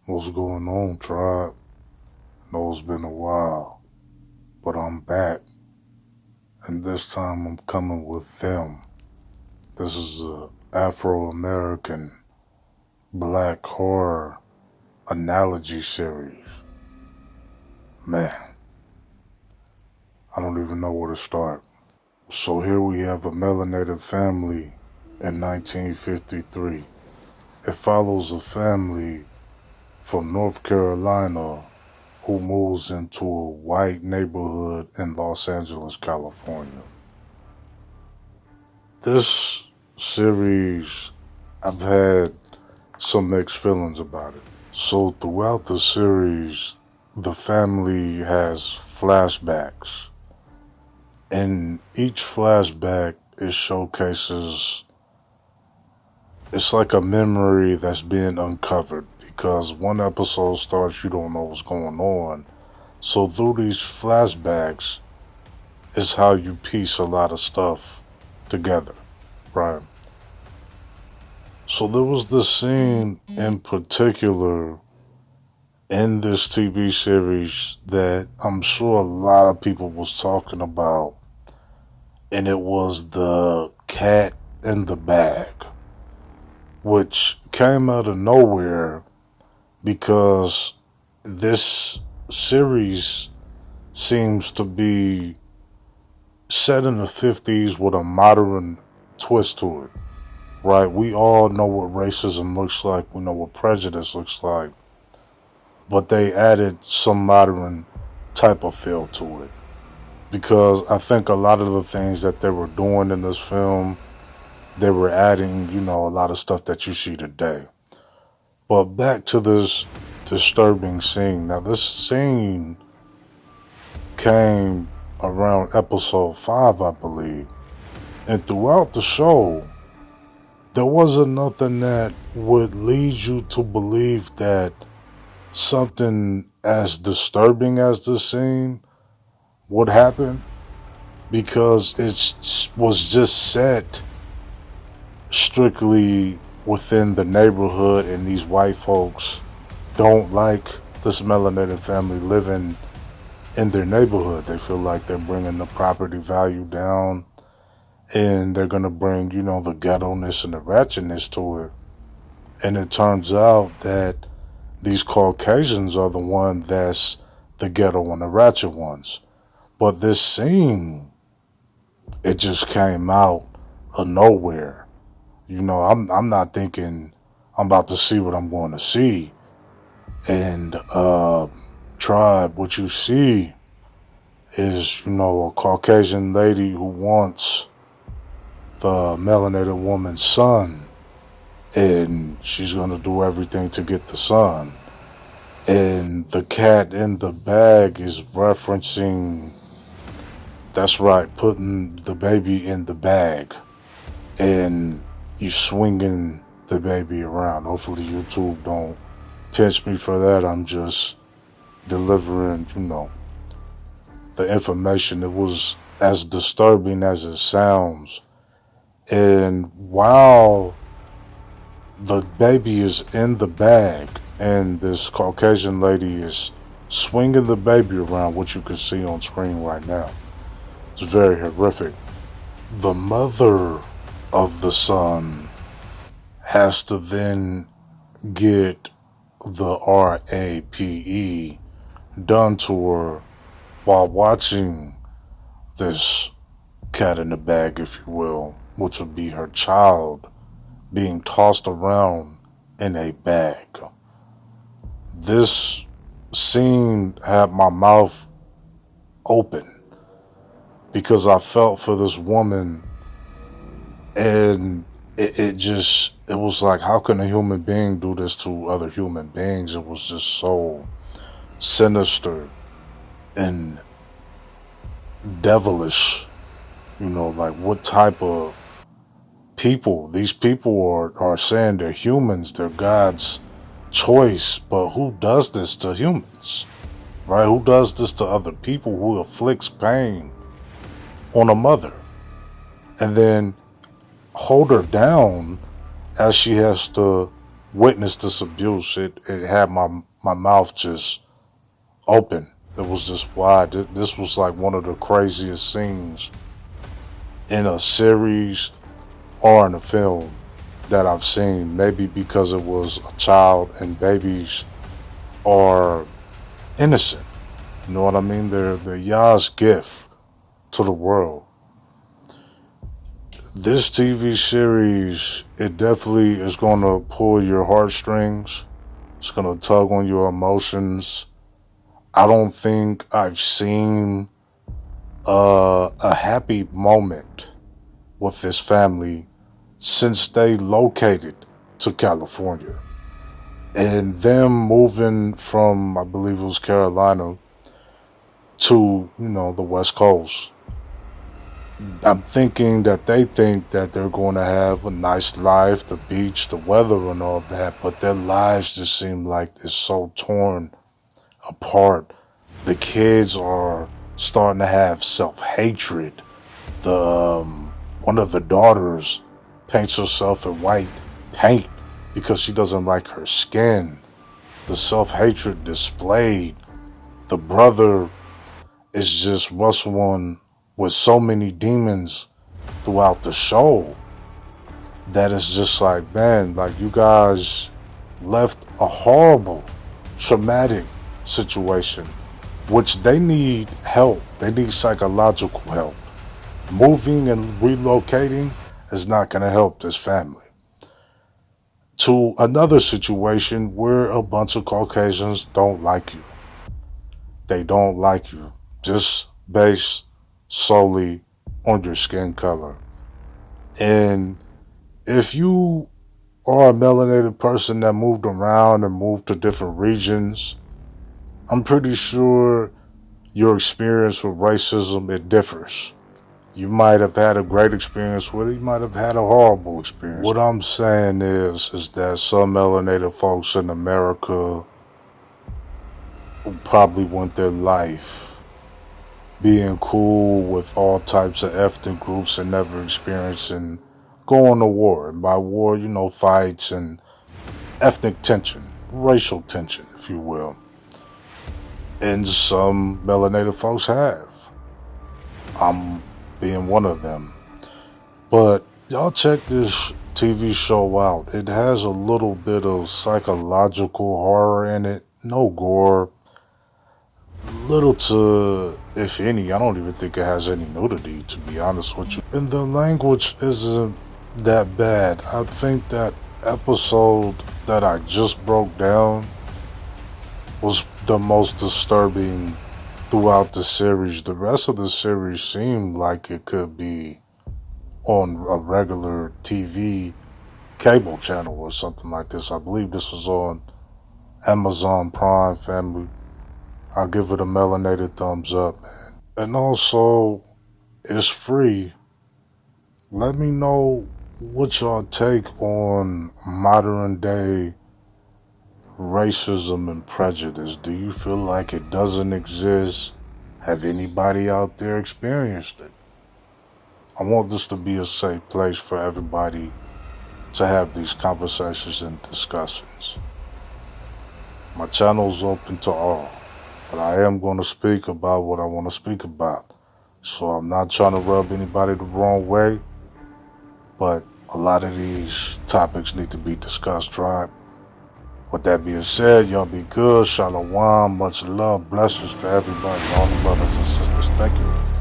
What's going on, tribe? Know it's been a while, but I'm back, and this time I'm coming with them. This is a Afro American black horror analogy series. Man, I don't even know where to start. So here we have a melanated family in 1953. It follows a family from North Carolina who moves into a white neighborhood in Los Angeles, California. This series, I've had some mixed feelings about it. So, throughout the series, the family has flashbacks. And each flashback, it showcases, it's like a memory that's being uncovered because one episode starts, you don't know what's going on. So, through these flashbacks, is how you piece a lot of stuff together, right? So there was this scene in particular in this TV series that I'm sure a lot of people was talking about, and it was the cat in the bag, which came out of nowhere because this series seems to be set in the 50s with a modern twist to it, right? We all know what racism looks like, we know what prejudice looks like, but they added some modern type of feel to it because I think a lot of the things that they were doing in this film, they were adding, a lot of stuff that you see today. But back to this disturbing scene. Now, this scene came around episode 5, I believe, and throughout the show, there wasn't nothing that would lead you to believe that something as disturbing as this scene would happen because it was just set strictly within the neighborhood, and these white folks don't like this melanated family living in their neighborhood. They feel like they're bringing the property value down, and they're going to bring, the ghetto-ness and the ratchetness to it. And it turns out that these Caucasians are the one that's the ghetto and the ratchet ones. But this scene, it just came out of nowhere. I'm not thinking I'm about to see what I'm going to see. And tribe, what you see is, a Caucasian lady who wants the melanated woman's son, and she's gonna do everything to get the son. And the cat in the bag is referencing, that's right, putting the baby in the bag and you swinging the baby around. Hopefully YouTube don't pinch me for that. I'm just delivering, the information. It was as disturbing as it sounds. And while the baby is in the bag and this Caucasian lady is swinging the baby around, what you can see on screen right now, it's very horrific. The mother of the son has to then get the RAPE done to her while watching this cat in the bag, if you will, which would be her child being tossed around in a bag. This scene had my mouth open because I felt for this woman, and it was like, how can a human being do this to other human beings? It was just so sinister and devilish. Like what type of people? These people are saying they're humans, they're God's choice, but who does this to humans? Right? Who does this to other people? Who inflicts pain on a mother? And then hold her down as she has to witnessed this abuse, it had my mouth just open. It was just wide. This was like one of the craziest scenes in a series or in a film that I've seen. Maybe because it was a child and babies are innocent. You know what I mean? They're Yah's gift to the world. This TV series, it definitely is going to pull your heartstrings. It's going to tug on your emotions. I don't think I've seen a happy moment with this family since they located to California. And them moving from, I believe it was Carolina, to, the West Coast. I'm thinking that they think that they're going to have a nice life, the beach, the weather, and all that, but their lives just seem like they're so torn apart. The kids are starting to have self-hatred. The one of the daughters paints herself in white paint because she doesn't like her skin. The self-hatred displayed. The brother is just wrestling with so many demons throughout the show that it's just like, man, like you guys left a horrible, traumatic situation, which they need help. They need psychological help. Moving and relocating is not going to help this family. To another situation where a bunch of Caucasians don't like you. They don't like you just based solely on your skin color. And if you are a melanated person that moved around and moved to different regions, I'm pretty sure your experience with racism, it differs. You might have had a great experience with it. You might have had a horrible experience. What I'm saying is that some melanated folks in America probably want their life being cool with all types of ethnic groups and never experiencing going to war. And by war, fights and ethnic tension, racial tension, if you will. And some melanated folks have. I'm being one of them. But y'all check this TV show out. It has a little bit of psychological horror in it. No gore. Little to, if any, I don't even think it has any nudity, to be honest with you. And the language isn't that bad. I think that episode that I just broke down was the most disturbing throughout the series. The rest of the series seemed like it could be on a regular TV cable channel or something like this. I believe this was on Amazon Prime, family. I'll give it a melanated thumbs up, man. And also, it's free. Let me know what y'all take on modern day racism and prejudice. Do you feel like it doesn't exist? Have anybody out there experienced it? I want this to be a safe place for everybody to have these conversations and discussions. My channel's open to all, but I am going to speak about what I want to speak about. So I'm not trying to rub anybody the wrong way, but a lot of these topics need to be discussed, right? With that being said, y'all be good. Shalom, much love, blessings to everybody, all the brothers and sisters. Thank you.